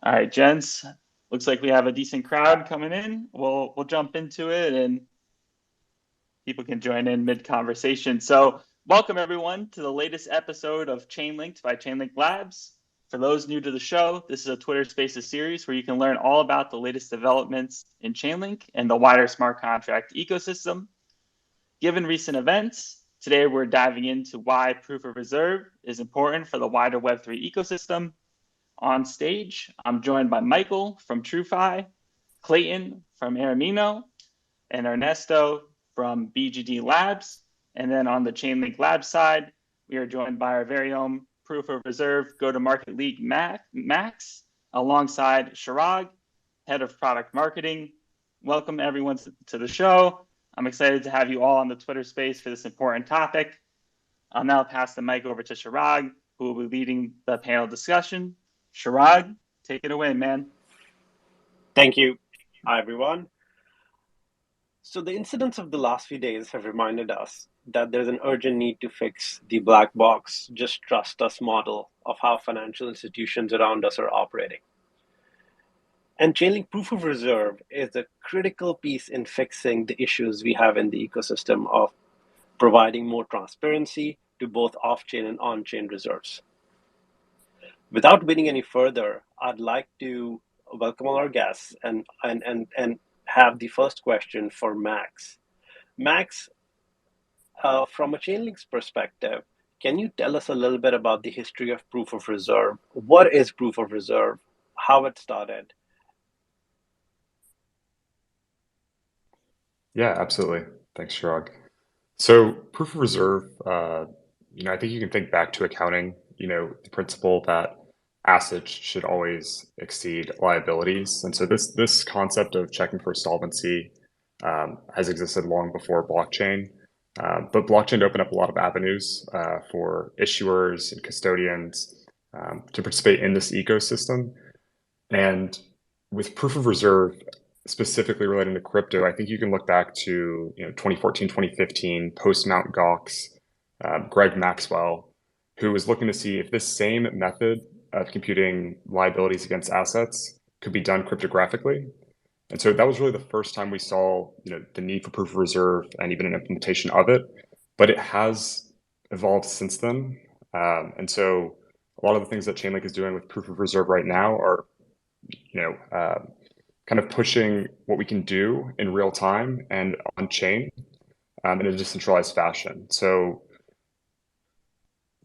All right, gents. Looks like we have a decent crowd coming in. We'll jump into it and people can join in mid-conversation. So welcome everyone to the latest episode of Chainlinked by Chainlink Labs. For those new to the show, this is a Twitter Spaces series where you can learn all about the latest developments in Chainlink and the wider smart contract ecosystem. Given recent events, today we're diving into why proof of reserve is important for the wider Web3 ecosystem. On stage, I'm joined by Michael from TrueFi, Clayton from Armanino, and Ernesto from BGD Labs. And then on the Chainlink Labs side, we are joined by our very own Proof of Reserve Go-to-Market League Max, alongside Chirag, Head of Product Marketing. Welcome everyone to the show. I'm excited to have you all on the Twitter space for this important topic. I'll now pass the mic over to Chirag, who will be leading the panel discussion. Chirag, take it away, man. Thank you. Hi, everyone. So the incidents of the last few days have reminded us that there's an urgent need to fix the black box, just trust us model of how financial institutions around us are operating. And Chainlink Proof of Reserve is a critical piece in fixing the issues we have in the ecosystem of providing more transparency to both off-chain and on-chain reserves. Without waiting any further, I'd like to welcome all our guests and have the first question for Max. Max, from a Chainlink's perspective, can you tell us a little bit about the history of proof of reserve? What is proof of reserve? How it started? Yeah, absolutely. Thanks, Chirag. So proof of reserve, I think you can think back to accounting, the principle that assets should always exceed liabilities. And so this concept of checking for solvency has existed long before blockchain. But blockchain opened up a lot of avenues for issuers and custodians to participate in this ecosystem. And with proof of reserve, specifically relating to crypto, I think you can look back to 2014, 2015, post Mt. Gox, Greg Maxwell, who was looking to see if this same method of computing liabilities against assets could be done cryptographically. And so that was really the first time we saw the need for proof of reserve and even an implementation of it. But it has evolved since then. And so a lot of the things that Chainlink is doing with proof of reserve right now are kind of pushing what we can do in real time and on chain in a decentralized fashion. So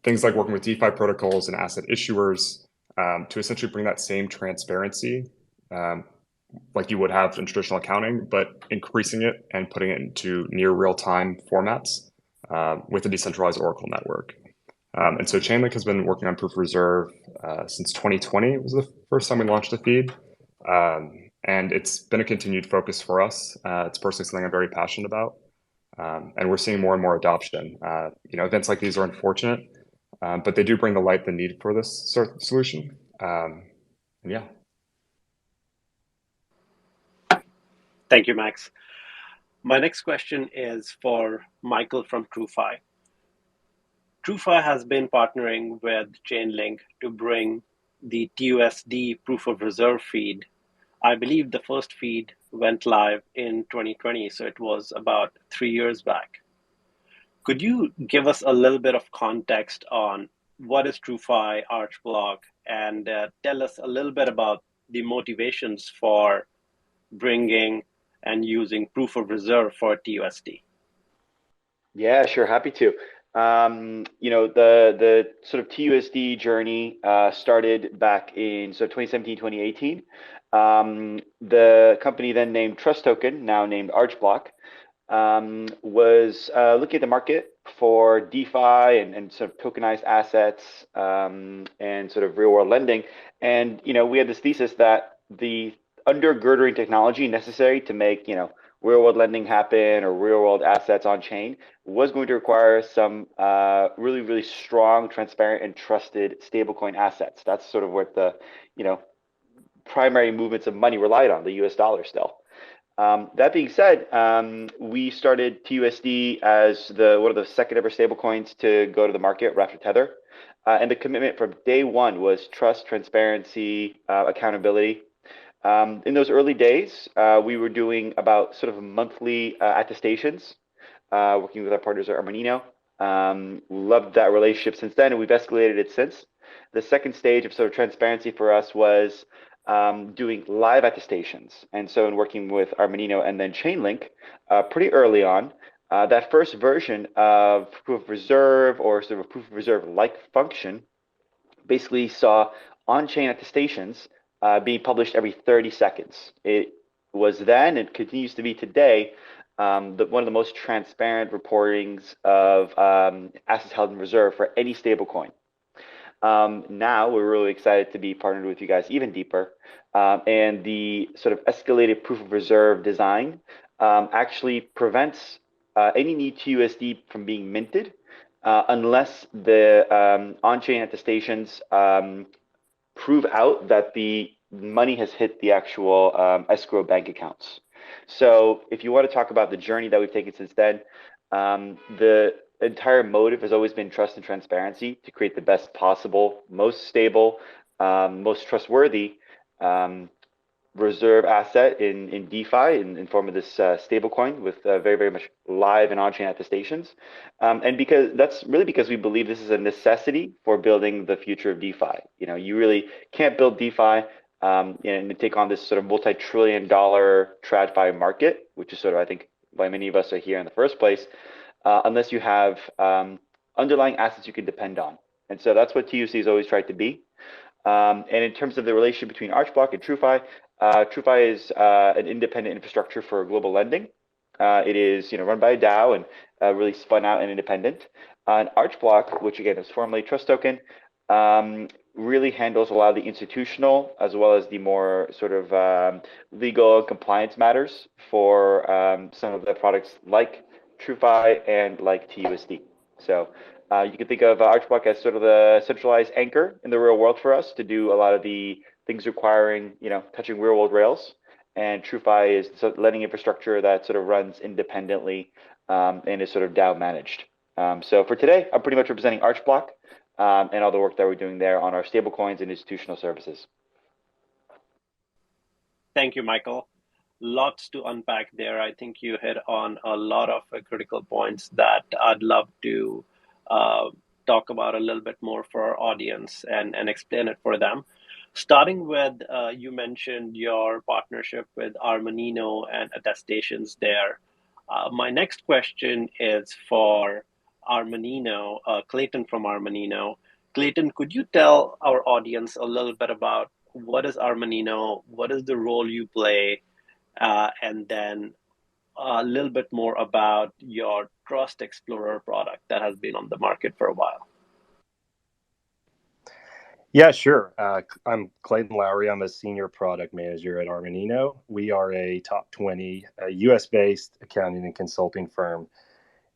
things like working with DeFi protocols and asset issuers to essentially bring that same transparency like you would have in traditional accounting, but increasing it and putting it into near real-time formats with a decentralized Oracle network. And so Chainlink has been working on proof of reserve since 2020. It was the first time we launched a feed. And it's been a continued focus for us. It's personally something I'm very passionate about. And we're seeing more and more adoption. Events like these are unfortunate, but they do bring to light the need for this sort of solution. And yeah. Thank you, Max. My next question is for Michael from TrueFi. TrueFi has been partnering with Chainlink to bring the TUSD proof of reserve feed. I believe the first feed went live in 2020, so it was about 3 years back. Could you give us a little bit of context on what is TrueFi, Archblock, and tell us a little bit about the motivations for bringing and using proof of reserve for TUSD? Yeah, sure, happy to. The sort of TUSD journey started back in 2017, 2018. The company then named Trust Token, now named Archblock, was looking at the market for DeFi and sort of tokenized assets and sort of real world lending. And, we had this thesis that the undergirding technology necessary to make, real world lending happen or real world assets on chain was going to require some really, really strong, transparent, and trusted stablecoin assets. That's sort of what the, primary movements of money relied on, the US dollar still. That being said, we started TUSD as one of the second ever stablecoins to go to the market right after Tether. And the commitment from day one was trust, transparency, accountability. In those early days, we were doing about sort of monthly attestations, working with our partners at Armanino. Loved that relationship since then, and we've escalated it since. The second stage of sort of transparency for us was doing live attestations. And so in working with Armanino and then Chainlink pretty early on, that first version of proof of reserve or sort of a proof of reserve-like function basically saw on-chain attestations being published every 30 seconds. It was then, and continues to be today, one of the most transparent reportings of assets held in reserve for any stablecoin. Now we're really excited to be partnered with you guys even deeper. And the sort of escalated proof of reserve design actually prevents any new TUSD from being minted unless the on-chain attestations prove out that the money has hit the actual escrow bank accounts. So if you want to talk about the journey that we've taken since then, the entire motive has always been trust and transparency to create the best possible, most stable, most trustworthy reserve asset in DeFi in form of this stablecoin with very, very much live and on-chain attestations. And because we believe this is a necessity for building the future of DeFi. You really can't build DeFi and take on this sort of multi-trillion-dollar TradFi market, which is sort of, I think, why many of us are here in the first place, unless you have underlying assets you can depend on. And so that's what TUC has always tried to be. And in terms of the relationship between Archblock and TrueFi, TrueFi is an independent infrastructure for global lending. It is run by a DAO and really spun out and independent. And Archblock, which again is formerly Trust Token, really handles a lot of the institutional as well as the more sort of legal and compliance matters for some of the products like TrueFi and like TUSD. So you can think of Archblock as sort of the centralized anchor in the real world for us to do a lot of the things requiring, touching real world rails. And TrueFi is the lending infrastructure that sort of runs independently and is sort of DAO managed. So for today, I'm pretty much representing Archblock and all the work that we're doing there on our stablecoins and institutional services. Thank you, Michael. Lots to unpack there. I think you hit on a lot of critical points that I'd love to talk about a little bit more for our audience and explain it for them. Starting with, you mentioned your partnership with Armanino and attestations there. My next question is for Armanino, Clayton from Armanino. Clayton, could you tell our audience a little bit about what is Armanino, what is the role you play, and then a little bit more about your Trust Explorer product that has been on the market for a while? Yeah, sure. I'm Clayton Lowery. I'm a senior product manager at Armanino. We are a top 20 US-based accounting and consulting firm,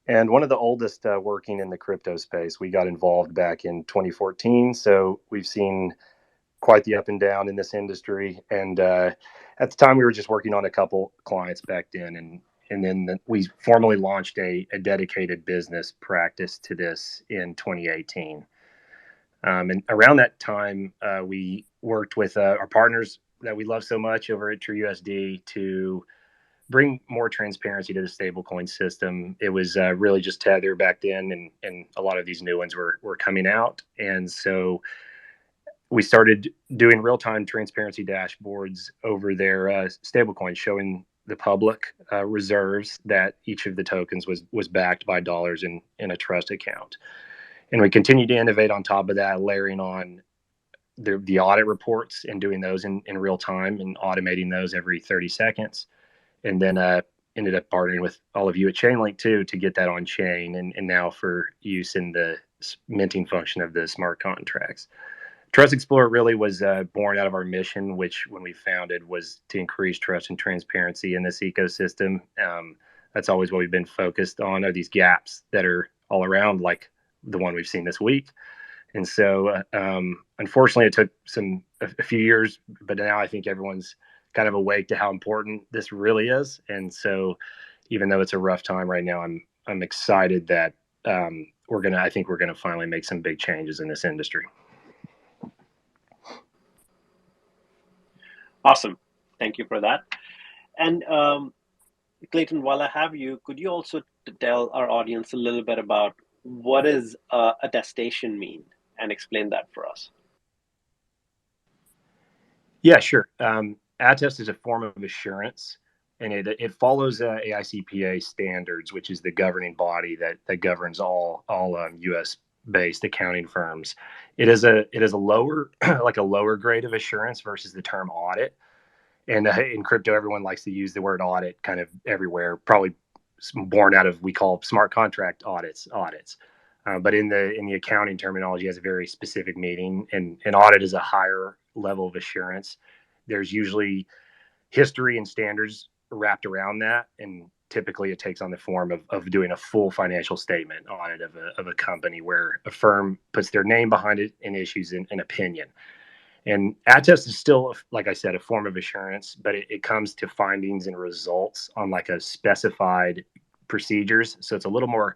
and one of the oldest working in the crypto space. We got involved back in 2014, so we've seen quite the up and down in this industry. And at the time, we were just working on a couple clients back then, and then we formally launched a dedicated business practice to this in 2018. And around that time, we worked with our partners that we love so much over at TrueUSD to bring more transparency to the stablecoin system. It was really just Tether back then, and a lot of these new ones were coming out. And so we started doing real-time transparency dashboards over their stablecoins, showing the public reserves that each of the tokens was backed by dollars in a trust account. And we continue to innovate on top of that, layering on the audit reports and doing those in real time and automating those every 30 seconds. And then ended up partnering with all of you at Chainlink too to get that on chain and now for use in the minting function of the smart contracts. Trust Explorer really was born out of our mission, which when we founded was to increase trust and transparency in this ecosystem. That's always what we've been focused on, are these gaps that are all around, like the one we've seen this week. And so unfortunately it took a few years, but now I think everyone's kind of awake to how important this really is. And so, even though it's a rough time right now, I'm excited that I think we're gonna finally make some big changes in this industry. Awesome, thank you for that. And Clayton, while I have you, could you also tell our audience a little bit about what does attestation mean and explain that for us? Yeah, sure. Attest is a form of assurance, and it follows AICPA standards, which is the governing body that governs all U.S. based accounting firms. It is a lower like a lower grade of assurance versus the term audit. And in crypto, everyone likes to use the word audit kind of everywhere, probably born out of we call smart contract audits. But in the accounting terminology, it has a very specific meaning, and an audit is a higher level of assurance. There's usually history and standards wrapped around that, and typically it takes on the form of doing a full financial statement audit of a company where a firm puts their name behind it and issues an opinion. And attest is still, like I said, a form of assurance, but it comes to findings and results on like a specified procedures. So it's a little more,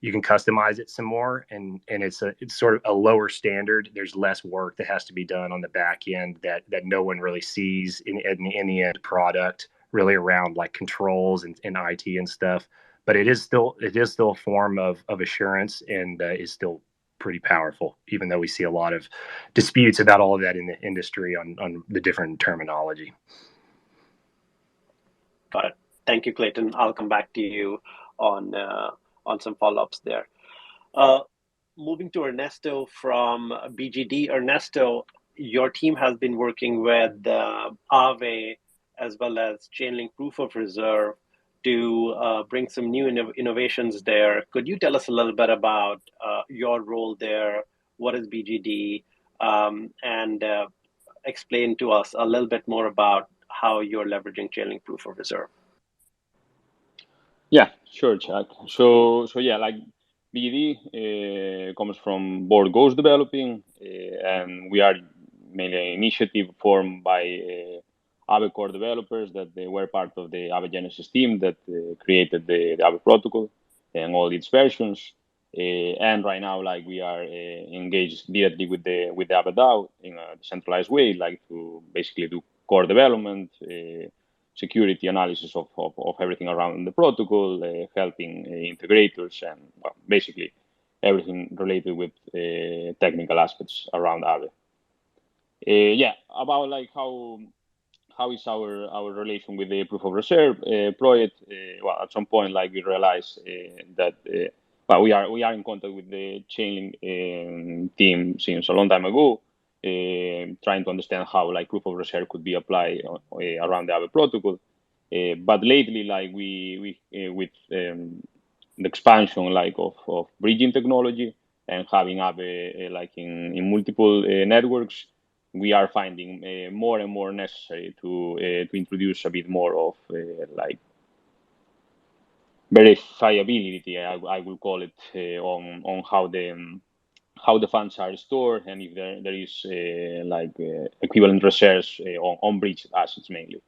you can customize it some more, and it's sort of a lower standard. There's less work that has to be done on the back end that no one really sees in the end product, really around like controls and IT and stuff. But it is still a form of assurance, and is still pretty powerful, even though we see a lot of disputes about all of that in the industry on the different terminology. Got it. Thank you, Clayton. I'll come back to you on some follow-ups there. Moving to Ernesto from BGD. Ernesto, your team has been working with Aave as well as Chainlink Proof of Reserve to bring some new innovations there. Could you tell us a little bit about your role there? What is BGD? And explain to us a little bit more about how you're leveraging Chainlink Proof of Reserve. Yeah, sure, Chad. So yeah, like BGD comes from Board Goes Developing, and we are mainly an initiative formed by Aave core developers that they were part of the Aave Genesis team that created the Aave protocol and all its versions. And right now, like we are engaged directly with the Aave DAO in a decentralized way, like to basically do core development, security analysis of everything around the protocol, helping integrators, and well, basically everything related with technical aspects around Aave. Yeah, about like how is our relation with the proof of reserve project? Well, at some point, like we realized that well, we are in contact with the Chainlink team since a long time ago, trying to understand how like proof of reserve could be applied around the Aave protocol. But lately, like we with the expansion like of bridging technology and having Aave like in multiple networks, we are finding more and more necessary to introduce a bit more of like verifiability, I will call it, on how the funds are stored and if there is like equivalent reserves on breached assets mainly.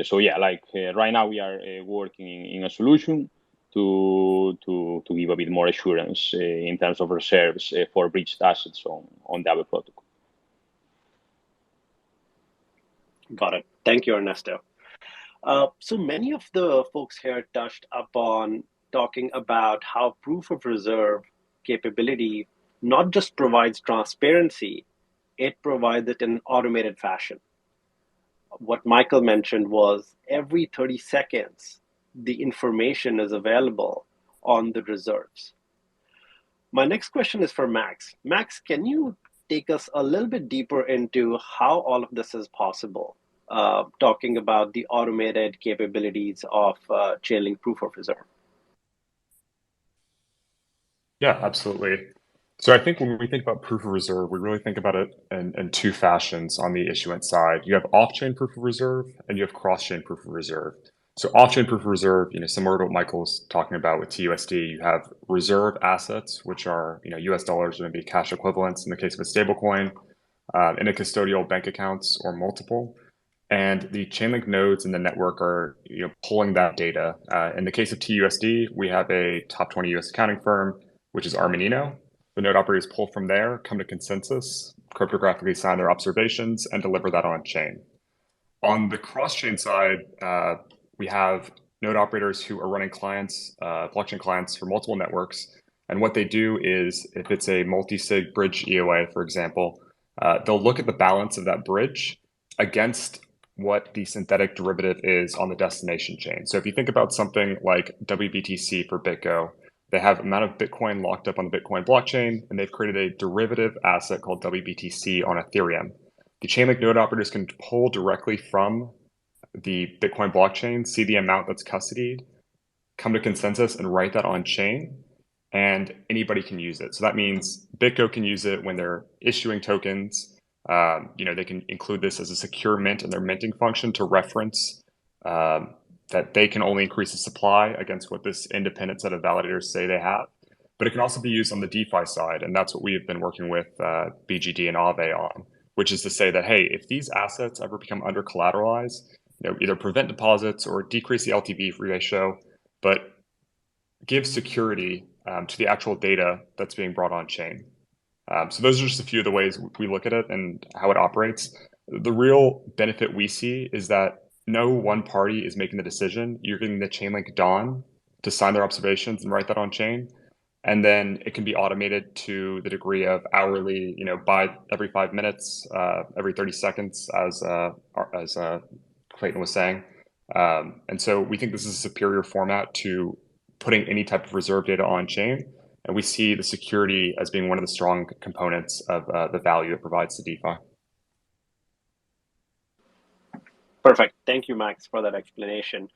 So yeah, like right now we are working in a solution to give a bit more assurance in terms of reserves for breached assets on the Aave protocol. Got it. Thank you, Ernesto. So many of the folks here touched upon talking about how proof of reserve capability not just provides transparency, it provides it in an automated fashion. What Michael mentioned was every 30 seconds, the information is available on the reserves. My next question is for Max. Max, can you take us a little bit deeper into how all of this is possible? Talking about the automated capabilities of Chainlink Proof of Reserve. Yeah, absolutely. So I think when we think about proof of reserve, we really think about it in two fashions on the issuance side. You have off-chain proof of reserve and you have cross-chain proof of reserve. So off-chain proof of reserve, similar to what Michael was talking about with TUSD, you have reserve assets, which are, US dollars, maybe cash equivalents in the case of a stablecoin, in a custodial bank accounts or multiple. And the Chainlink nodes in the network are pulling that data. In the case of TUSD, we have a top 20 US accounting firm, which is Armanino. The node operators pull from there, come to consensus, cryptographically sign their observations, and deliver that on chain. On the cross-chain side, we have node operators who are running clients, blockchain clients for multiple networks. And what they do is, if it's a multi-sig bridge EOA, for example, they'll look at the balance of that bridge against what the synthetic derivative is on the destination chain. So if you think about something like WBTC for BitGo, they have amount of Bitcoin locked up on the Bitcoin blockchain, and they've created a derivative asset called WBTC on Ethereum. The Chainlink node operators can pull directly from the Bitcoin blockchain, see the amount that's custodied, come to consensus and write that on chain, and anybody can use it. So that means BitGo can use it when they're issuing tokens. They can include this as a secure mint in their minting function to reference that they can only increase the supply against what this independent set of validators say they have. But it can also be used on the DeFi side, and that's what we have been working with BGD and Aave on, which is to say that, hey, if these assets ever become under collateralized, either prevent deposits or decrease the LTV ratio, but give security to the actual data that's being brought on chain. So those are just a few of the ways we look at it and how it operates. The real benefit we see is that no one party is making the decision. You're getting the Chainlink Dawn to sign their observations and write that on chain. And then it can be automated to the degree of hourly, by every 5 minutes, every 30 seconds, as Clayton was saying. And so we think this is a superior format to putting any type of reserve data on chain. And we see the security as being one of the strong components of the value it provides to DeFi. Perfect. Thank you, Max, for that explanation.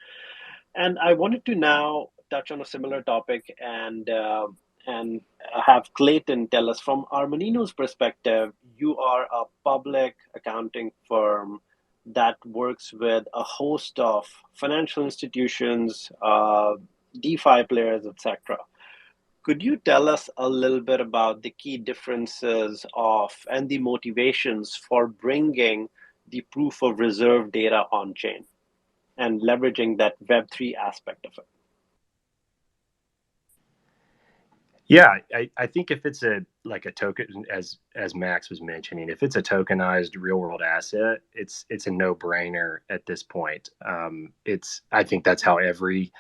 And I wanted to now touch on a similar topic and have Clayton tell us, from Armanino's perspective, you are a public accounting firm that works with a host of financial institutions, DeFi players, etc. Could you tell us a little bit about the key differences and the motivations for bringing the proof of reserve data on chain and leveraging that Web3 aspect of it? Yeah, I think if it's a token, as Max was mentioning, if it's a tokenized real world asset, it's a no-brainer at this point. I think that's how every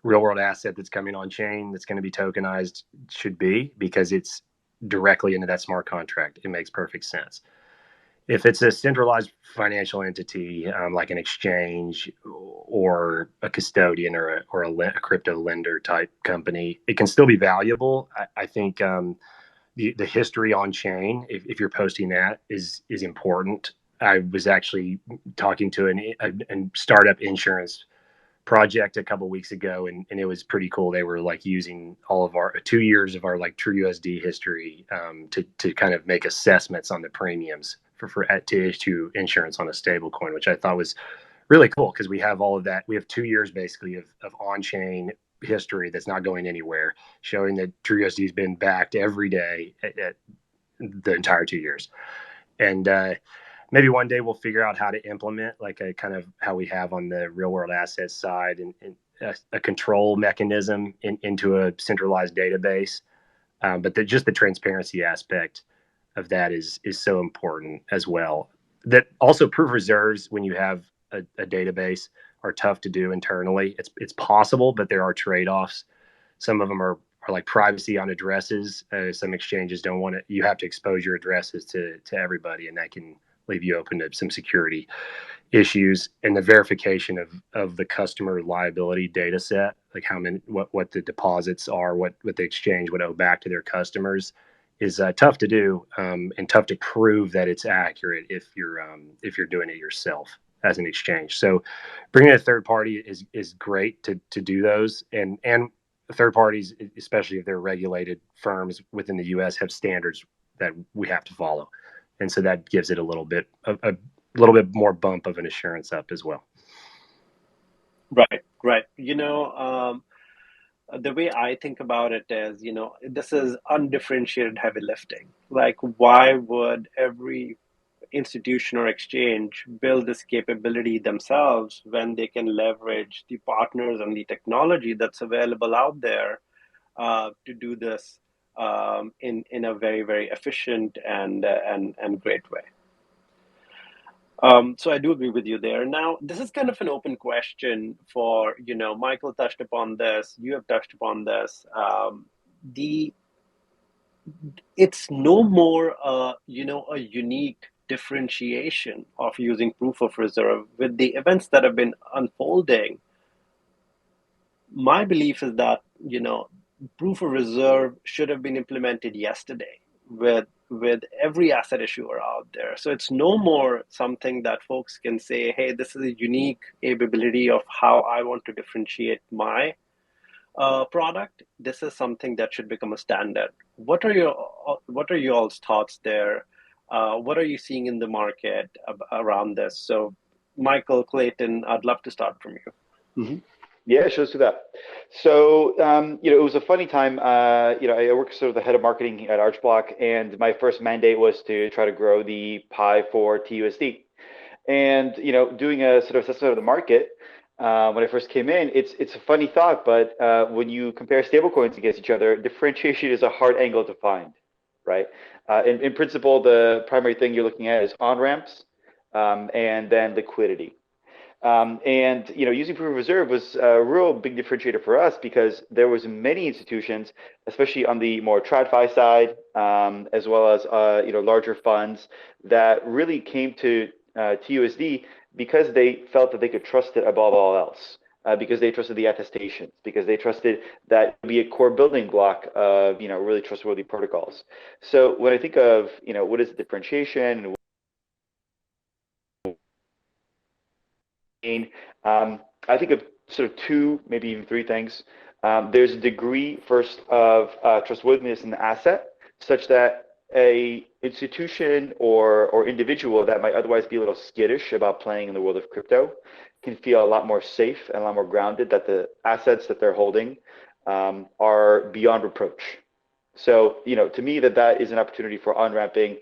real world asset that's coming on chain that's going to be tokenized should be, because it's directly into that smart contract. It makes perfect sense. If it's a centralized financial entity, like an exchange or a custodian or a crypto lender type company, it can still be valuable. I think the history on chain, if you're posting that, is important. I was actually talking to a startup insurance project a couple of weeks ago, and it was pretty cool. They were using all of our 2 years of our TrueUSD history to kind of make assessments on the premiums to issue insurance on a stable coin, which I thought was really cool, because we have all of that. We have 2 years basically of on-chain history that's not going anywhere, showing that TrueUSD has been backed every day at the entire 2 years. And maybe one day we'll figure out how to implement a kind of how we have on the real world assets side, and a control mechanism into a centralized database. But just the transparency aspect of that is so important as well. That also, proof reserves, when you have a database, are tough to do internally. It's possible, but there are trade-offs. Some of them are like privacy on addresses. Some exchanges don't want it. You have to expose your addresses to everybody, and that can leave you open to some security issues. And the verification of the customer liability data set, like what the deposits are, what the exchange would owe back to their customers, is tough to do, and tough to prove that it's accurate if you're doing it yourself as an exchange. So bringing a third party is great to do those, and third parties, especially if they're regulated firms within the U.S., have standards that we have to follow, and so that gives it a little bit more bump of an assurance up as well. Right. The way I think about it is, this is undifferentiated heavy lifting. Like, why would every institution or exchange build this capability themselves when they can leverage the partners and the technology that's available out there to do this in a very, very efficient and great way. So I do agree with you there. Now, this is kind of an open question for, Michael touched upon this, you have touched upon this. It's no more, a unique differentiation of using proof of reserve with the events that have been unfolding. My belief is that, proof of reserve should have been implemented yesterday with every asset issuer out there. So it's no more something that folks can say, hey, this is a unique capability of how I want to differentiate my product. This is something that should become a standard. What are your all's thoughts there? What are you seeing in the market around this? So, Michael, Clayton, I'd love to start from you. Mm-hmm. Yeah, sure, let's do that. So, it was a funny time. I work sort of the head of marketing at Archblock, and my first mandate was to try to grow the pie for TUSD. And, doing a sort of assessment of the market, when I first came in, it's a funny thought, but when you compare stablecoins against each other, differentiation is a hard angle to find, right? In principle, the primary thing you're looking at is on-ramps and then liquidity. Using proof of reserve was a real big differentiator for us because there was many institutions, especially on the more TradFi side, as well as larger funds that really came to TUSD because they felt that they could trust it above all else, because they trusted the attestations, because they trusted that it would be a core building block of really trustworthy protocols. So when I think of what is the differentiation and I think of sort of two, maybe even three things. There's a degree first of trustworthiness in the asset, such that a institution or individual that might otherwise be a little skittish about playing in the world of crypto can feel a lot more safe and a lot more grounded that the assets that they're holding are beyond reproach. So, to me, that is an opportunity for on-ramping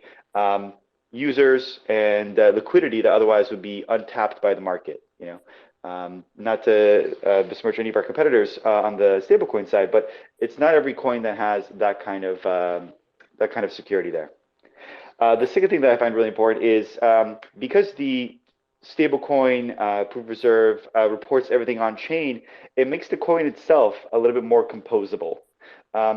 users and liquidity that otherwise would be untapped by the market. Not to besmirch any of our competitors on the stablecoin side, but it's not every coin that has that kind of security there. The second thing that I find really important is because the stablecoin proof of reserve reports everything on chain, it makes the coin itself a little bit more composable.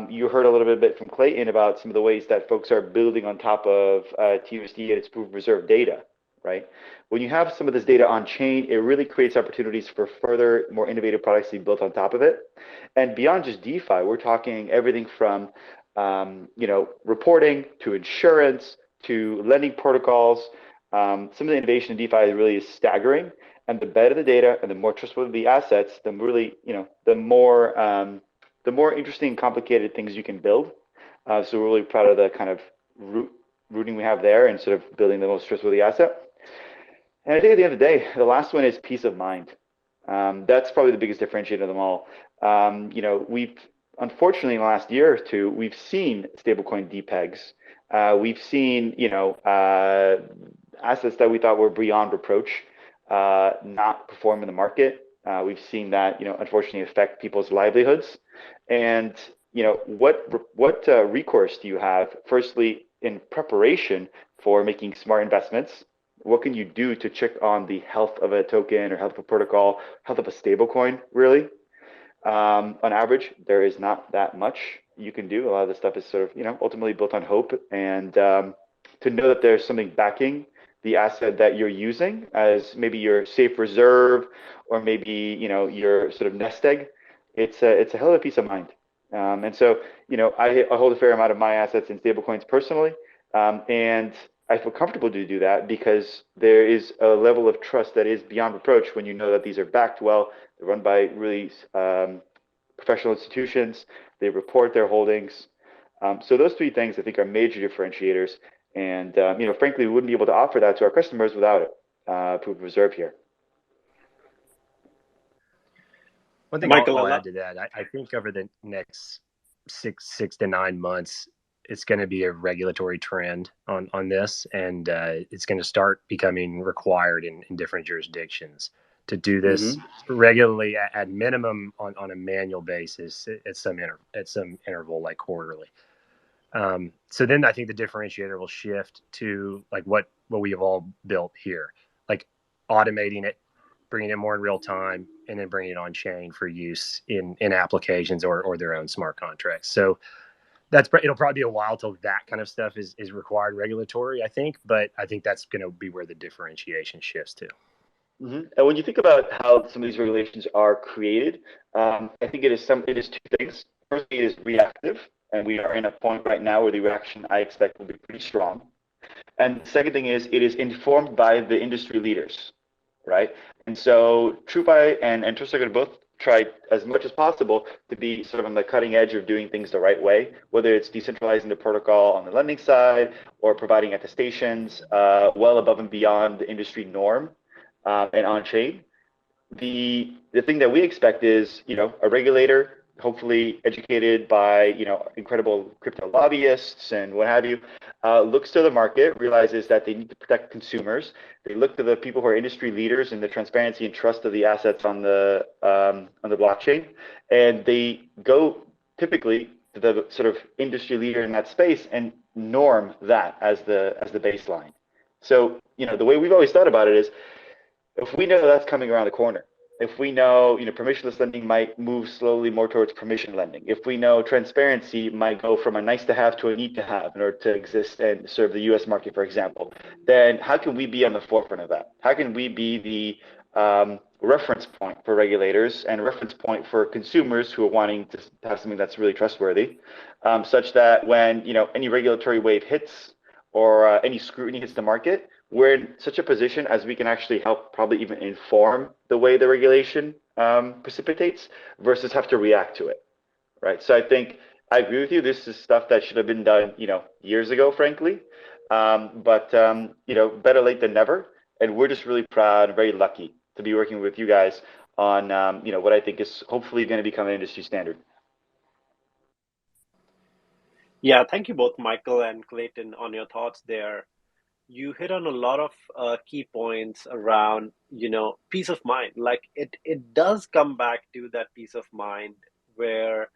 You heard a little bit from Clayton about some of the ways that folks are building on top of TUSD and its proof of reserve data, right? When you have some of this data on chain, it really creates opportunities for further, more innovative products to be built on top of it. And beyond just DeFi, we're talking everything from reporting to insurance to lending protocols. Some of the innovation in DeFi really is staggering. And the better the data and the more trustworthy the assets, the really, the more interesting and complicated things you can build. So we're really proud of the kind of rooting we have there and sort of building the most trustworthy asset. And I think at the end of the day, the last one is peace of mind. That's probably the biggest differentiator of them all. We've unfortunately in the last year or two, we've seen stablecoin depegs. We've seen, assets that we thought were beyond reproach not perform in the market. We've seen that, unfortunately affect people's livelihoods. And, what recourse do you have? Firstly, in preparation for making smart investments, what can you do to check on the health of a token or health of a protocol, health of a stablecoin, really? On average, there is not that much you can do. A lot of this stuff is sort of, ultimately built on hope. And to know that there's something backing the asset that you're using as maybe your safe reserve or maybe, your sort of nest egg, it's a hell of a peace of mind. And so, I hold a fair amount of my assets in stablecoins personally. And I feel comfortable to do that because there is a level of trust that is beyond reproach when you know that these are backed well, they're run by really professional institutions, they report their holdings. So those three things I think are major differentiators. And, frankly, we wouldn't be able to offer that to our customers without it, proof of reserve here. One thing I'll add to that, I think over the next six to 9 months, it's going to be a regulatory trend on this, and it's going to start becoming required in different jurisdictions to do this regularly at minimum on a manual basis at some interval, like quarterly. So then I think the differentiator will shift to like what we have all built here, like automating it, bringing it more in real time, and then bringing it on chain for use in applications or their own smart contracts. So it'll probably be a while till that kind of stuff is required regulatory, I think, but I think that's going to be where the differentiation shifts to. And when you think about how some of these regulations are created, I think it is two things. Firstly, it is reactive, and we are in a point right now where the reaction I expect will be pretty strong. And the second thing is it is informed by the industry leaders, right? And so TrueFi and TrueFi are going to both try as much as possible to be sort of on the cutting edge of doing things the right way, whether it's decentralizing the protocol on the lending side or providing attestations well above and beyond the industry norm and on chain. The thing that we expect is, a regulator, hopefully educated by, incredible crypto lobbyists and what have you, looks to the market, realizes that they need to protect consumers. They look to the people who are industry leaders in the transparency and trust of the assets on the blockchain, and they go typically to the sort of industry leader in that space and norm that as the baseline. So, the way we've always thought about it is, if we know that's coming around the corner, if we know, permissionless lending might move slowly more towards permission lending, if we know transparency might go from a nice to have to a need to have in order to exist and serve the US market, for example, then how can we be on the forefront of that? How can we be the reference point for regulators and reference point for consumers who are wanting to have something that's really trustworthy, such that when, any regulatory wave hits or any scrutiny hits the market, we're in such a position as we can actually help probably even inform the way the regulation precipitates versus have to react to it, right? So I think I agree with you. This is stuff that should have been done, years ago, frankly. But better late than never. And we're just really proud and very lucky to be working with you guys on, what I think is hopefully going to become an industry standard. Yeah, thank you both, Michael and Clayton, on your thoughts there. You hit on a lot of key points around, peace of mind. Like it does come back to that peace of mind where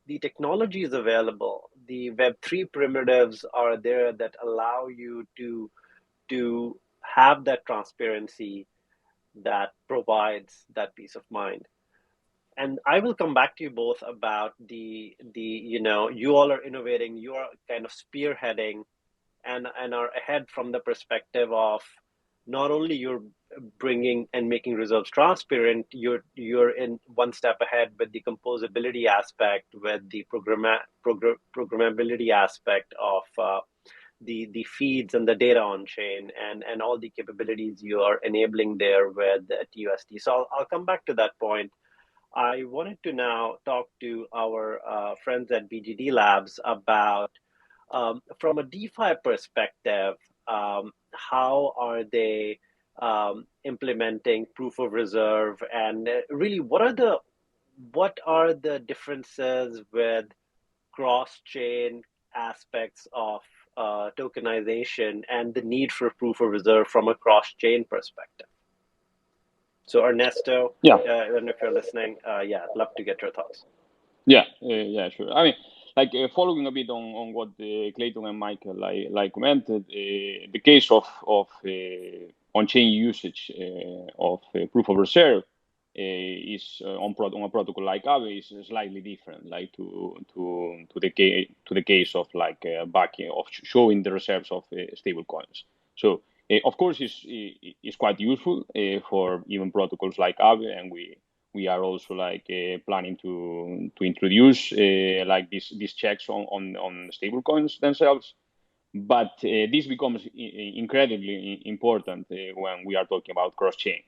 the technology is available. The Web3 primitives are there that allow you to have that transparency that provides that peace of mind. And I will come back to you both about the you all are innovating, you are kind of spearheading and are ahead from the perspective of not only you're bringing and making reserves transparent, you're in one step ahead with the composability aspect, with the programmability aspect of the feeds and the data on chain and all the capabilities you are enabling there with TUSD. So I'll come back to that point. I wanted to now talk to our friends at BGD Labs about, from a DeFi perspective, how are they implementing proof of reserve, and really what are the differences with cross-chain aspects of tokenization and the need for proof of reserve from a cross-chain perspective? So Ernesto, I don't know if you're listening. I'd love to get your thoughts. Yeah, sure. I mean, following a bit on what Clayton and Michael commented, the case of on-chain usage of proof of reserve is on a protocol like Aave is slightly different, like to the case of backing of showing the reserves of stable coins. So of course it's quite useful for even protocols like Aave, and we are also planning to introduce these checks on stable coins themselves. But this becomes incredibly important when we are talking about cross-chain.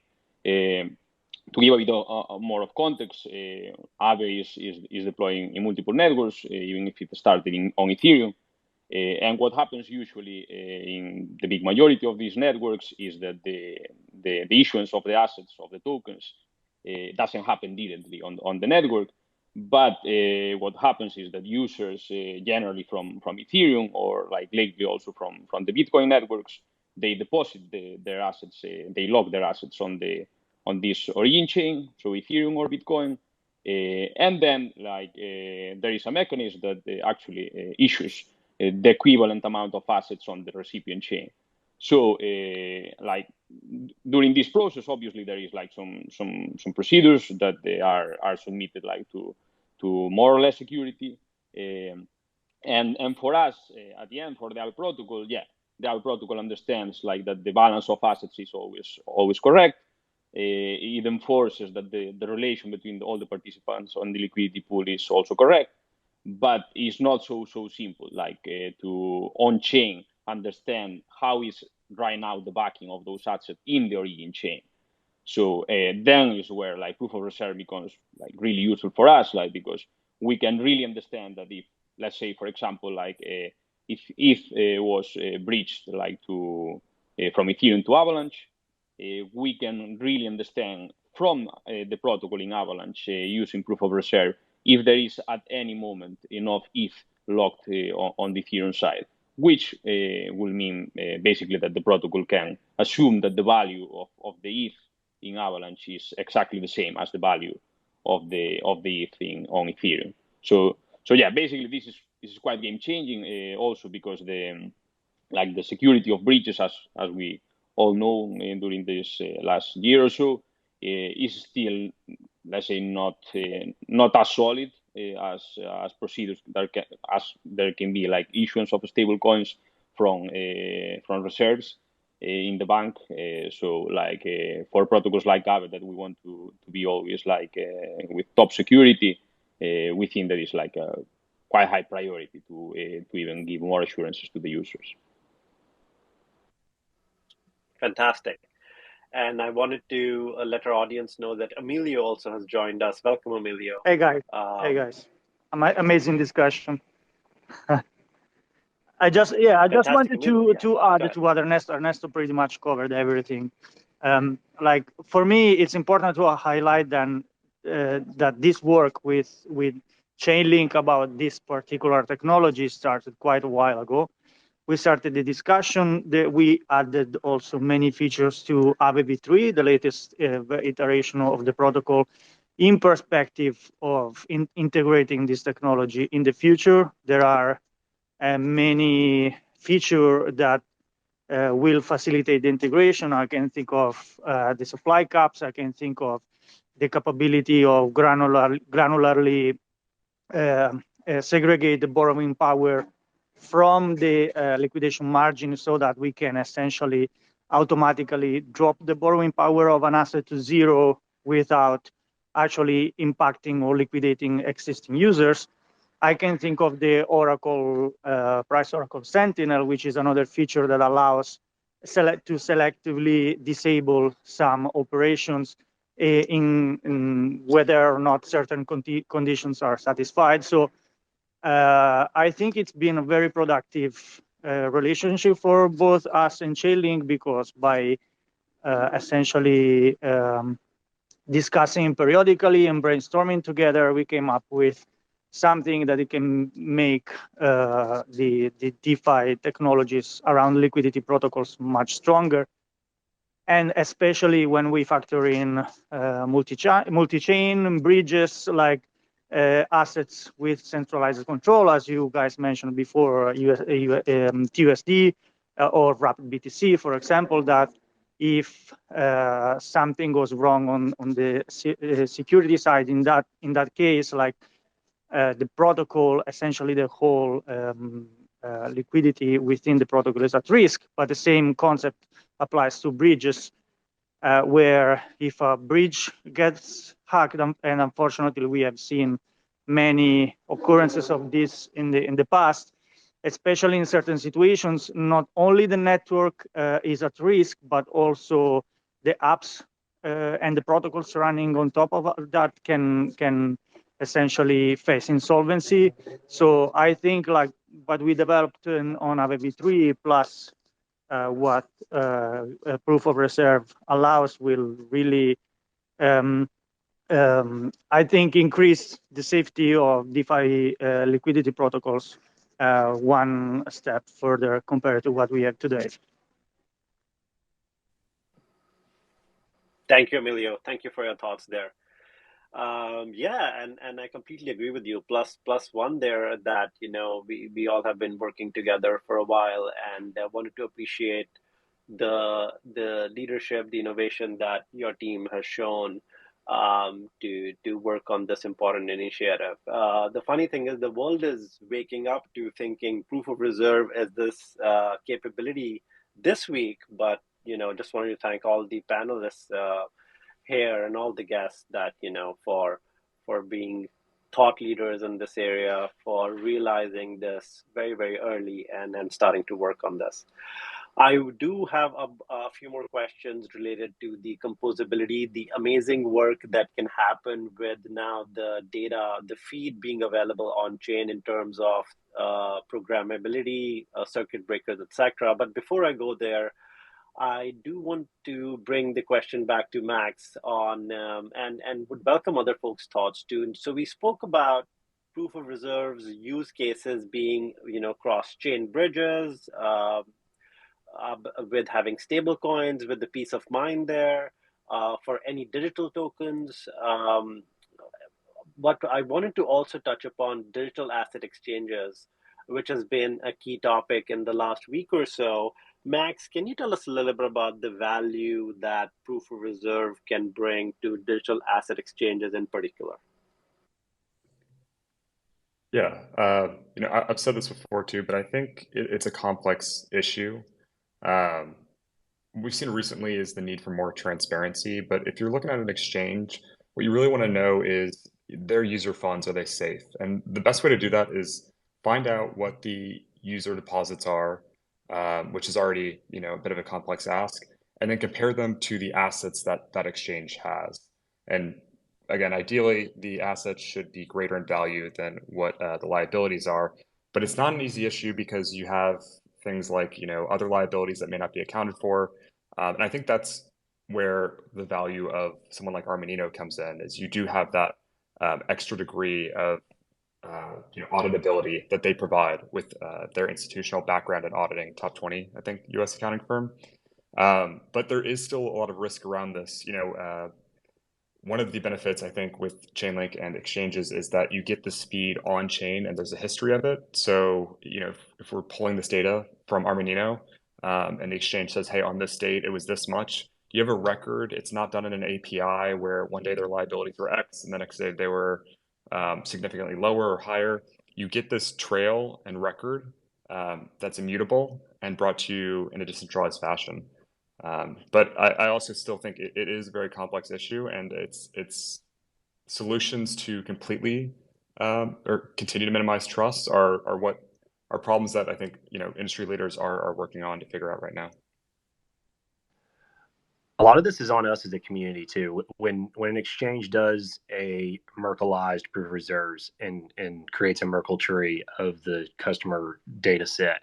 To give a bit more of context, Aave is deploying in multiple networks, even if it started on Ethereum. And what happens usually in the big majority of these networks is that the issuance of the assets of the tokens doesn't happen directly on the network, But what happens is that users, generally from Ethereum or like lately also from the Bitcoin networks, they deposit their assets, they lock their assets on this origin chain, so Ethereum or Bitcoin, and then like there is a mechanism that actually issues the equivalent amount of assets on the recipient chain. So like during this process, obviously there is like some procedures that they are submitted like to more or less security. And for us, at the end, for the Aave protocol, yeah, the Aave protocol understands like that the balance of assets is always correct. It enforces that the relation between all the participants on the liquidity pool is also correct, but it's not so simple like to on-chain understand how is right now the backing of those assets in the origin chain. So then is where like proof of reserve becomes like really useful for us, like because we can really understand that if, let's say, for example, like if it was breached like to from Ethereum to Avalanche, we can really understand from the protocol in Avalanche using proof of reserve if there is at any moment enough ETH locked on the Ethereum side, which will mean basically that the protocol can assume that the value of the ETH in Avalanche is exactly the same as the value of the ETH on Ethereum. So yeah, basically this is quite game changing. Also because the security of breaches, as we all know during this last year or so, is still, let's say, not as solid as procedures as there can be like issuance of stable coins from reserves in the bank. So like for protocols like Aave that we want to be always like with top security, we think that is like a quite high priority to even give more assurances to the users. Fantastic. And I wanted to let our audience know that Emilio also has joined us. Welcome, Emilio. Hey guys. Amazing discussion. I just wanted to add to what Ernesto pretty much covered everything. Like for me, it's important to highlight then that this work with Chainlink about this particular technology started quite a while ago. We started the discussion that we added also many features to Aave V3, the latest iteration of the protocol, in perspective of integrating this technology in the future. There are many features that will facilitate the integration. I can think of the supply caps. I can think of the capability of granularly segregate the borrowing power from the liquidation margin so that we can essentially automatically drop the borrowing power of an asset to zero without actually impacting or liquidating existing users. I can think of the Oracle, Price Oracle Sentinel, which is another feature that allows to selectively disable some operations in whether or not certain conditions are satisfied. So I think it's been a very productive relationship for both us and Chainlink, because by essentially discussing periodically and brainstorming together, we came up with something that it can make the DeFi technologies around liquidity protocols much stronger. And especially when we factor in multi-chain bridges, like assets with centralized control, as you guys mentioned before, TUSD or Rapid BTC, for example, that if something goes wrong on the security side, in that case, like the protocol, essentially the whole liquidity within the protocol is at risk. But the same concept applies to bridges, where if a bridge gets hacked, and unfortunately we have seen many occurrences of this in the past, especially in certain situations, not only the network is at risk, but also the apps and the protocols running on top of that can essentially face insolvency. So I think like what we developed on Aave V3 plus what proof of reserve allows will really I think increase the safety of DeFi liquidity protocols one step further compared to what we have today. Thank you, Emilio. Thank you for your thoughts there. Yeah, and I completely agree with you. Plus one there that we all have been working together for a while, and I wanted to appreciate the leadership, the innovation that your team has shown to work on this important initiative. The funny thing is the world is waking up to thinking proof of reserve as this capability this week, but just wanted to thank all the panelists here and all the guests that for being thought leaders in this area, for realizing this very, very early and starting to work on this. I do have a few more questions related to the composability, the amazing work that can happen with now the data, the feed being available on chain in terms of programmability, circuit breakers, etc. But before I go there, I do want to bring the question back to Max on and would welcome other folks' thoughts too. So we spoke about proof of reserves use cases being cross-chain bridges, with having stable coins, with the peace of mind there, for any digital tokens. But I wanted to also touch upon digital asset exchanges, which has been a key topic in the last week or so. Max, can you tell us a little bit about the value that proof of reserve can bring to digital asset exchanges in particular? Yeah, I've said this before too, but I think it's a complex issue. We've seen recently is the need for more transparency, but if you're looking at an exchange, what you really want to know is their user funds, are they safe? And the best way to do that is find out what the user deposits are, which is already, a bit of a complex ask, and then compare them to the assets that exchange has. And again, ideally, the assets should be greater in value than what the liabilities are, but it's not an easy issue because you have things like, other liabilities that may not be accounted for. And I think that's where the value of someone like Armanino comes in, is you do have that extra degree of auditability that they provide with their institutional background in auditing, top 20, I think, U.S. accounting firm. But there is still a lot of risk around this. One of the benefits, I think, with Chainlink and exchanges is that you get the speed on chain and there's a history of it. So, if we're pulling this data from Armanino and the exchange says, hey, on this date, it was this much, you have a record. It's not done in an API where one day their liabilities were X and the next day they were significantly lower or higher. You get this trail and record that's immutable and brought to you in a decentralized fashion. But I also still think it is a very complex issue, and it's solutions to completely or continue to minimize trust are what are problems that I think industry leaders are working on to figure out right now. A lot of this is on us as a community too. When an exchange does a Merkleized proof of reserves and creates a Merkle tree of the customer data set,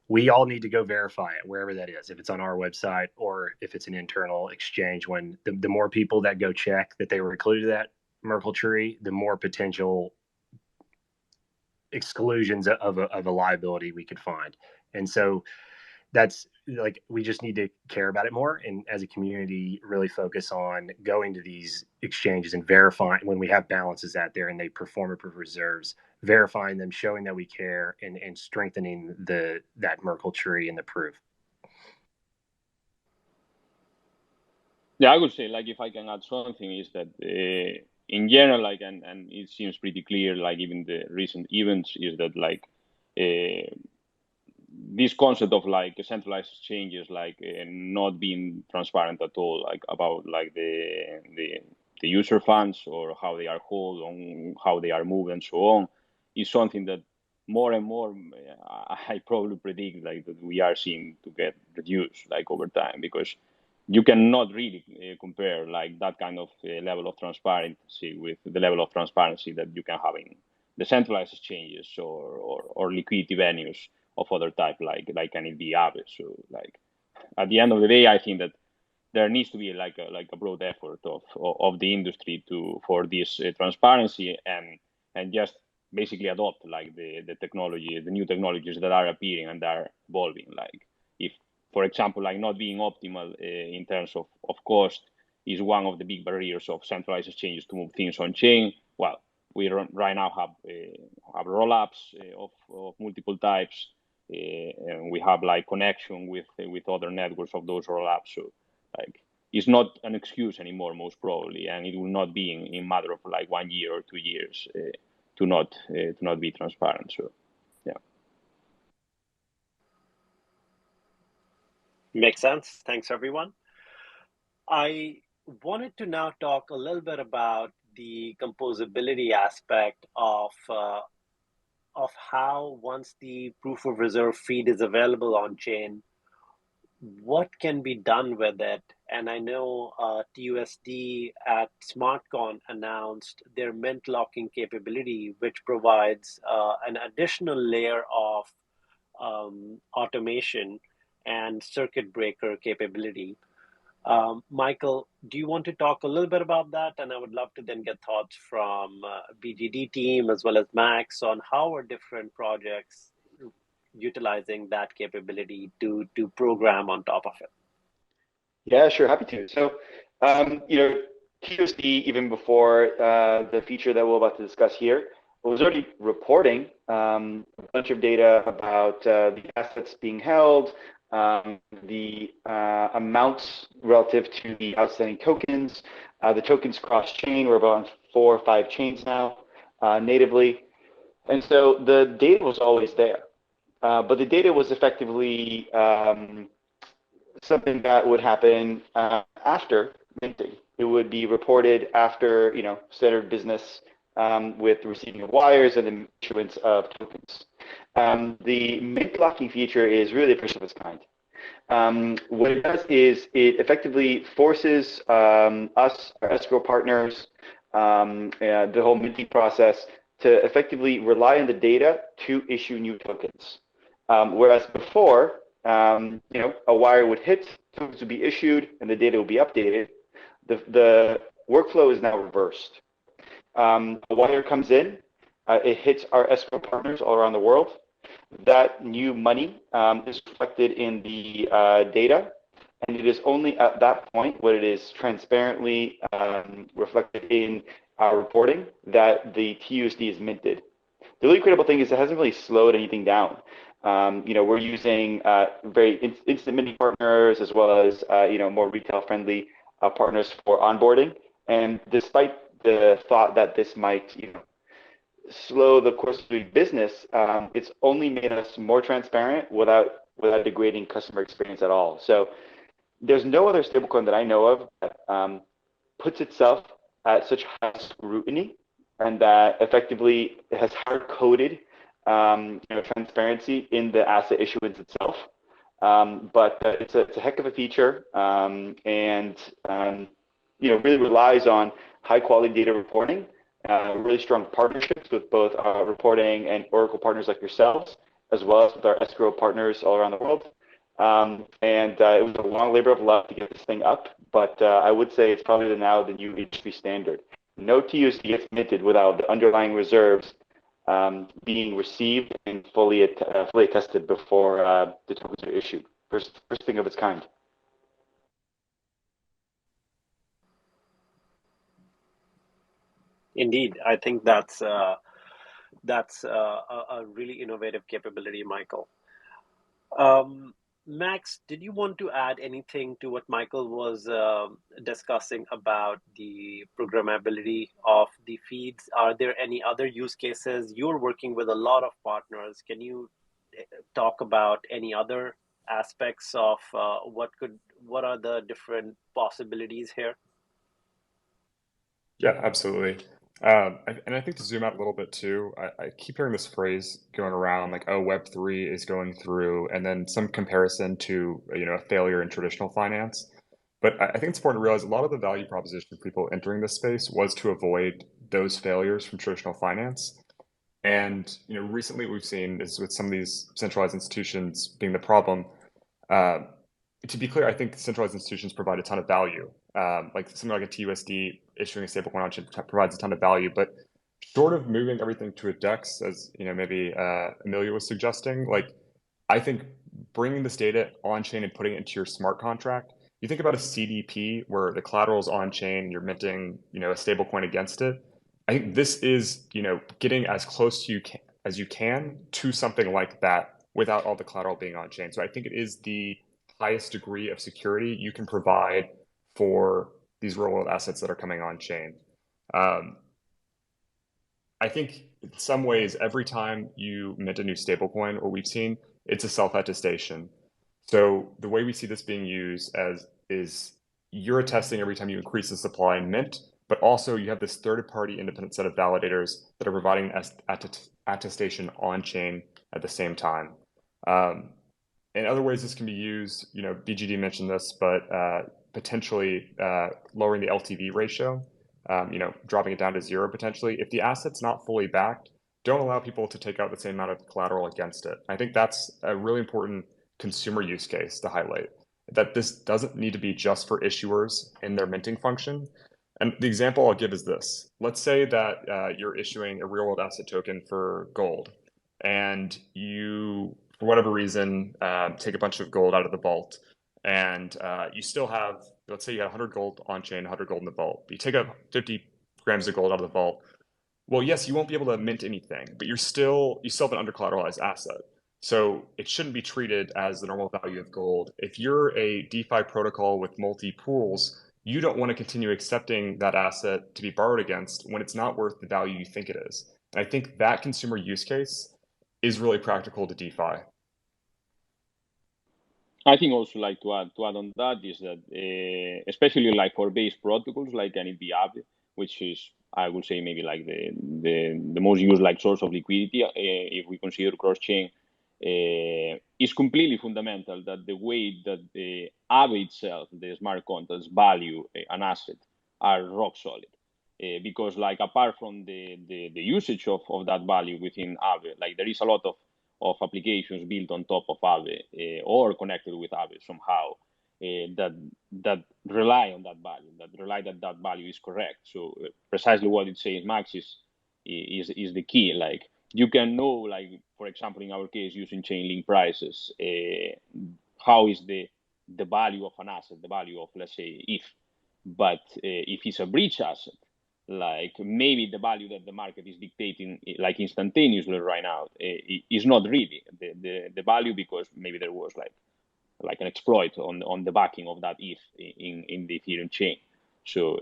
we all need to go verify it wherever that is, if it's on our website or if it's an internal exchange. When the more people that go check that they were included in that Merkle tree, the more potential exclusions of a liability we could find. And so that's like, we just need to care about it more, and as a community really focus on going to these exchanges and verifying when we have balances out there and they perform a proof of reserves, verifying them, showing that we care, and strengthening that Merkle tree and the proof. Yeah, I would say, like, if I can add something, is that in general, like, and it seems pretty clear, like even the recent events, is that like this concept of like centralized exchanges, like not being transparent at all, like about like the user funds or how they are held, on how they are moved, and so on, is something that more and more I probably predict like that we are seeing to get reduced like over time, because you cannot really compare like that kind of level of transparency with the level of transparency that you can have in decentralized exchanges or liquidity venues of other type, like can it be Aave. So like at the end of the day, I think that there needs to be like a broad effort of the industry for this transparency and just basically adopt like the technology, the new technologies that are appearing and are evolving. Like if, for example, like not being optimal in terms of cost is one of the big barriers of centralized exchanges to move things on chain. Well, we right now have roll-ups of multiple types, and we have like connection with other networks of those roll-ups. So like it's not an excuse anymore, most probably, and it will not be in matter of like 1 year or 2 years to not be transparent. So yeah. Makes sense. Thanks, everyone. I wanted to now talk a little bit about the composability aspect of how once the proof of reserve feed is available on chain, what can be done with it. And I know TUSD at SmartCon announced their mint locking capability, which provides an additional layer of automation and circuit breaker capability. Michael, do you want to talk a little bit about that? And I would love to then get thoughts from BGD team as well as Max on how are different projects utilizing that capability to program on top of it. Yeah, sure, happy to. So, TUSD, even before the feature that we're about to discuss here, was already reporting a bunch of data about the assets being held, the amounts relative to the outstanding tokens. The tokens cross-chain. We're about 4 or 5 chains now natively. And so the data was always there. But the data was effectively something that would happen after minting. It would be reported after, standard business with receiving of wires and the issuance of tokens. The mint locking feature is really the first of its kind. What it does is it effectively forces us, our escrow partners, the whole minting process to effectively rely on the data to issue new tokens. Whereas before, a wire would hit, tokens would be issued, and the data would be updated. The workflow is now reversed. A wire comes in, it hits our escrow partners all around the world. That new money is reflected in the data, and it is only at that point when it is transparently reflected in our reporting that the TUSD is minted. The really critical thing is it hasn't really slowed anything down. We're using very instant minting partners as well as more retail-friendly partners for onboarding. And despite the thought that this might slow the course of doing business, it's only made us more transparent without degrading customer experience at all. So there's no other stablecoin that I know of that puts itself at such high scrutiny and that effectively has hard-coded transparency in the asset issuance itself. But it's a heck of a feature, and really relies on high-quality data reporting, really strong partnerships with both our reporting and Oracle partners like yourselves, as well as with our escrow partners all around the world. It was a long labor of love to get this thing up, but I would say it's probably now the new industry standard. No TUSD gets minted without the underlying reserves being received and fully attested before the tokens are issued. First thing of its kind. Indeed, I think that's a really innovative capability, Michael. Max, did you want to add anything to what Michael was discussing about the programmability of the feeds? Are there any other use cases? You're working with a lot of partners. Can you talk about any other aspects of what are the different possibilities here? Yeah, absolutely. And I think to zoom out a little bit too, I keep hearing this phrase going around like, oh, Web3 is going through, and then some comparison to, a failure in traditional finance. But I think it's important to realize a lot of the value proposition for people entering this space was to avoid those failures from traditional finance. And, recently we've seen is with some of these centralized institutions being the problem, to be clear, I think centralized institutions provide a ton of value. Like something like a TUSD issuing a stablecoin on chain provides a ton of value, but short of moving everything to a DEX, as maybe Emilio was suggesting, like I think bringing this data on chain and putting it into your smart contract. You think about a CDP where the collateral is on chain, you're minting, a stablecoin against it. I think this is, getting as close to as you can to something like that without all the collateral being on chain. So I think it is the highest degree of security you can provide for these real world assets that are coming on chain. I think in some ways, every time you mint a new stablecoin, what we've seen, it's a self-attestation. So the way we see this being used is you're attesting every time you increase the supply and mint, but also you have this third-party independent set of validators that are providing attestation on-chain at the same time. In other ways, this can be used, BGD mentioned this, but potentially lowering the LTV ratio, dropping it down to 0 potentially. If the asset's not fully backed, don't allow people to take out the same amount of collateral against it. I think that's a really important consumer use case to highlight, that this doesn't need to be just for issuers in their minting function. And the example I'll give is this. Let's say that you're issuing a real world asset token for gold, and you, for whatever reason, take a bunch of gold out of the vault, and you still have, let's say you have 100 gold on chain, 100 gold in the vault. But you take out 50 grams of gold out of the vault. Well, yes, you won't be able to mint anything, but you still have an under-collateralized asset. So it shouldn't be treated as the normal value of gold. If you're a DeFi protocol with multi-pools, you don't want to continue accepting that asset to be borrowed against when it's not worth the value you think it is. And I think that consumer use case is really practical to DeFi. I think also like to add on that is that especially like for base protocols like Aave, which is, I would say, maybe like the most used like source of liquidity if we consider cross-chain, is completely fundamental that the way that the Aave itself, the smart contracts, value an asset are rock solid. Because like apart from the usage of that value within Aave, like there is a lot of applications built on top of Aave or connected with Aave somehow that rely on that value, that rely that value is correct. So precisely what it says, Max, is the key. Like you can know, like for example, in our case, using Chainlink prices, how is the value of an asset, the value of, let's say, if. But if it's a breach asset, like maybe the value that the market is dictating like instantaneously right now is not really the value, because maybe there was like an exploit on the backing of that ETH in the Ethereum chain. So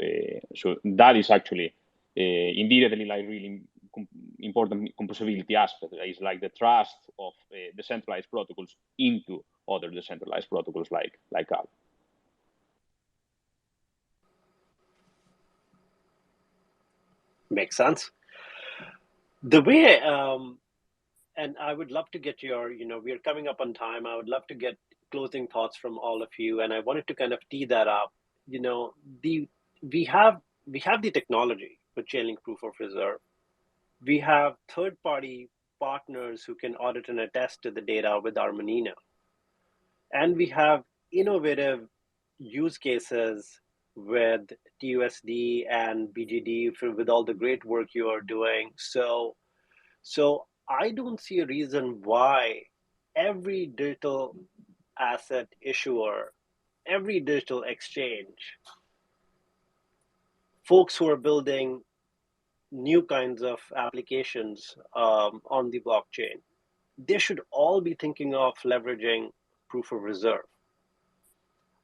that is actually indeed like really important composability aspect. It's like the trust of decentralized protocols into other decentralized protocols like Aave. Makes sense. The way, and I would love to get your, we are coming up on time. I would love to get closing thoughts from all of you. And I wanted to kind of tee that up. We have the technology for Chainlink Proof of Reserve. We have third-party partners who can audit and attest to the data with Armanino. And we have innovative use cases with TUSD and BGD with all the great work you are doing. So I don't see a reason why every digital asset issuer, every digital exchange, folks who are building new kinds of applications on the blockchain, they should all be thinking of leveraging proof of reserve.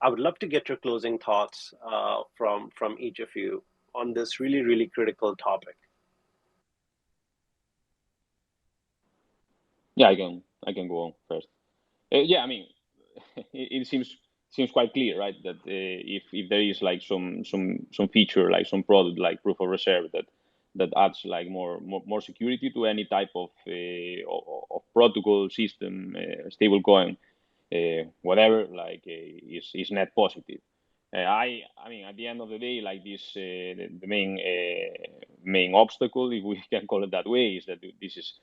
I would love to get your closing thoughts from each of you on this really, really critical topic. Yeah, I can go on first. Yeah, I mean, it seems quite clear, right? That if there is like some feature, like some product like proof of reserve that adds like more security to any type of protocol system, stablecoin, whatever, like is net positive. I mean, at the end of the day, like this, the main obstacle, if we can call it that way, is that this is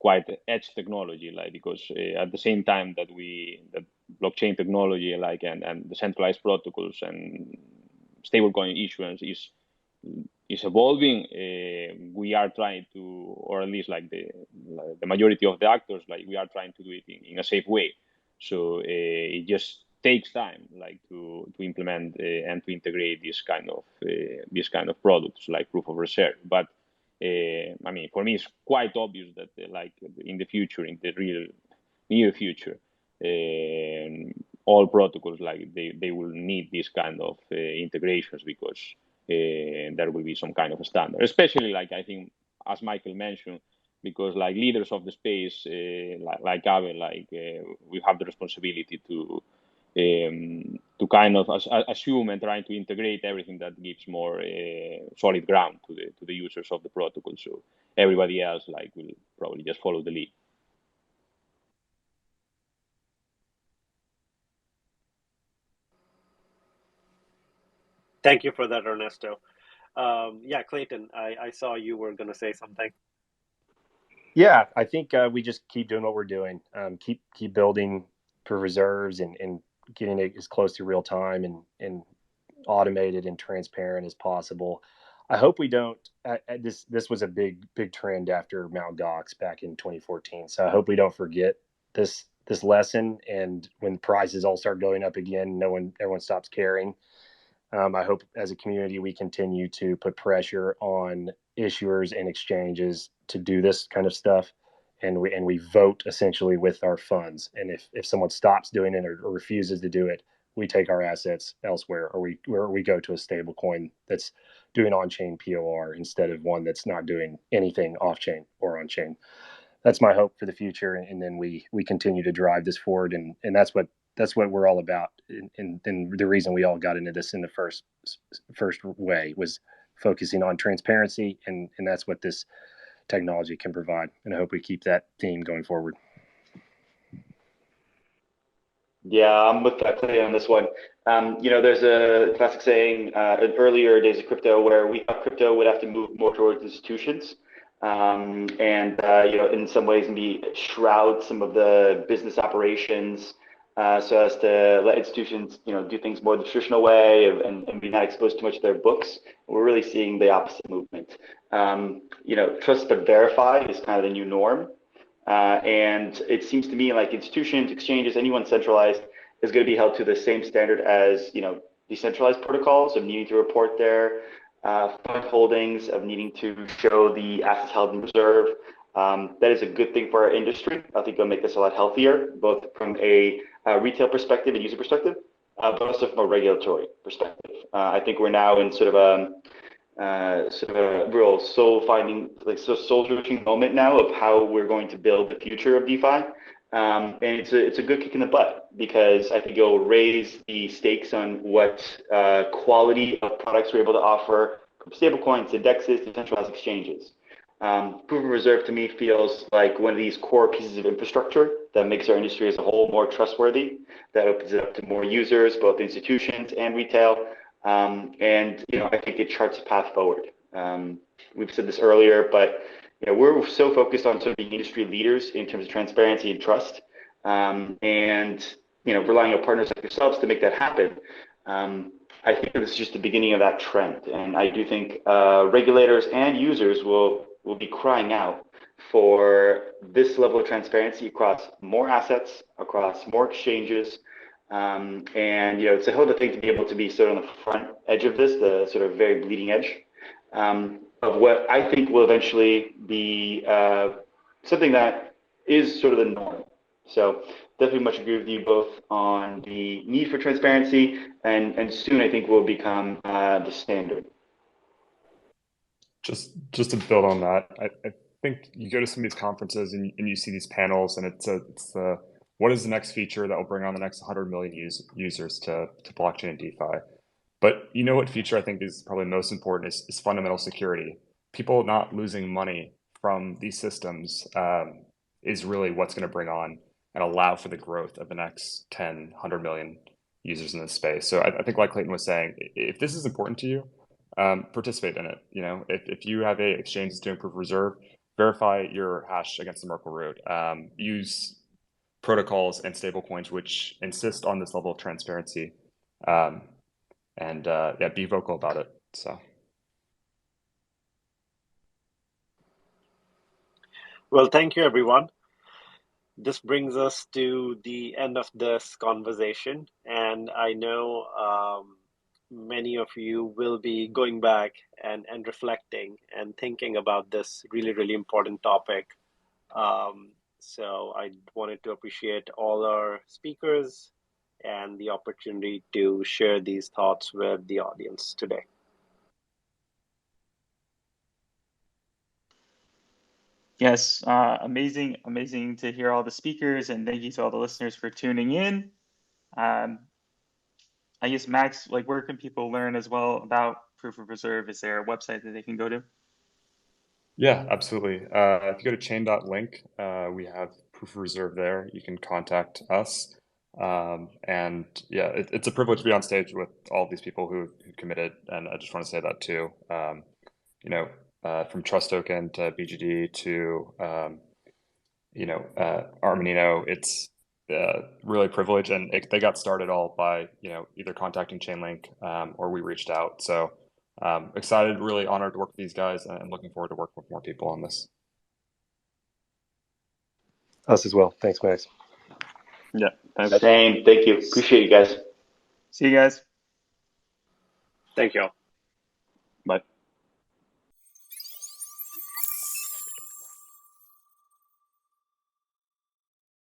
quite edge technology, like because at the same time that blockchain technology, like and decentralized protocols and stablecoin issuance is evolving. We are trying to, or at least like the majority of the actors, like we are trying to do it in a safe way. So it just takes time, like to implement and to integrate this kind of products like proof of reserve. But I mean, for me, it's quite obvious that like in the future, in the real near future, all protocols like they will need this kind of integrations because there will be some kind of a standard, especially like I think as Michael mentioned, because like leaders of the space like Aave, like we have the responsibility to kind of assume and trying to integrate everything that gives more solid ground to the users of the protocol. So everybody else like will probably just follow the lead. Thank you for that, Ernesto. Yeah, Clayton, I saw you were going to say something. Yeah, I think we just keep doing what we're doing. Keep building for reserves and getting it as close to real time and automated and transparent as possible. I hope we don't. This was a big trend after Mt. Gox back in 2014. So I hope we don't forget this lesson. And when prices all start going up again, everyone stops caring. I hope as a community we continue to put pressure on issuers and exchanges to do this kind of stuff, and we vote essentially with our funds. And if someone stops doing it or refuses to do it, we take our assets elsewhere, or we go to a stable coin that's doing on-chain POR instead of one that's not doing anything off-chain or on-chain. That's my hope for the future, and then we continue to drive this forward, and that's what we're all about. And the reason we all got into this in the first way was focusing on transparency, and that's what this technology can provide. And I hope we keep that theme going forward. Yeah, I'm with that Clay on this one. There's a classic saying in earlier days of crypto where we thought crypto would have to move more towards institutions, and in some ways maybe shroud some of the business operations, so as to let institutions, do things more the traditional way and be not exposed too much to their books. We're really seeing the opposite movement. Trust but verify is kind of the new norm. And it seems to me like institutions, exchanges, anyone centralized is going to be held to the same standard as, decentralized protocols of needing to report their fund holdings, of needing to show the assets held in reserve. That is a good thing for our industry. I think it'll make us a lot healthier, both from a retail perspective and user perspective, but also from a regulatory perspective. I think we're now in sort of a real soul-searching moment now of how we're going to build the future of DeFi. And it's a good kick in the butt, because I think it'll raise the stakes on what quality of products we're able to offer from stablecoins, indexes, decentralized exchanges. Proof of reserve to me feels like one of these core pieces of infrastructure that makes our industry as a whole more trustworthy, that opens it up to more users, both institutions and retail. I think it charts a path forward. We've said this earlier, but we're so focused on sort of being industry leaders in terms of transparency and trust, and relying on partners like yourselves to make that happen. I think this is just the beginning of that trend, and I do think regulators and users will be crying out for this level of transparency across more assets, across more exchanges. It's a hell of a thing to be able to be sort of on the front edge of this, the sort of very bleeding edge of what I think will eventually be something that is sort of the norm. So definitely much agree with you both on the need for transparency, and soon I think will become the standard. Just to build on that, I think you go to some of these conferences and you see these panels, and it's what is the next feature that will bring on the next 100 million users to blockchain and DeFi? But what feature I think is probably most important is fundamental security. People not losing money from these systems is really what's going to bring on and allow for the growth of the next 10, 100 million users in this space. So I think like Clayton was saying, if this is important to you, participate in it. If you have a exchange that's doing proof of reserve, verify your hash against the Merkle root. Use protocols and stablecoins which insist on this level of transparency, and yeah, be vocal about it. So. Well, thank you, everyone. This brings us to the end of this conversation, and I know many of you will be going back and reflecting and thinking about this really, really important topic. So I wanted to appreciate all our speakers and the opportunity to share these thoughts with the audience today. Yes, amazing to hear all the speakers, and thank you to all the listeners for tuning in. I guess, Max, like, where can people learn as well about Proof of Reserve? Is there a website that they can go to? Yeah, absolutely. If you go to chain.link, we have Proof of Reserve there. You can contact us. And yeah, it's a privilege to be on stage with all of these people who committed. And I just want to say that too. You know, from Trust Token to BGD to, you know, Armanino, it's really a privilege. And they got started all by, you know, either contacting Chainlink or we reached out. So excited, really honored to work with these guys and looking forward to working with more people on this. Us as well. Thanks, Max. Yeah, thanks. Same. Thank you. Appreciate you guys. See you guys. Thank you all.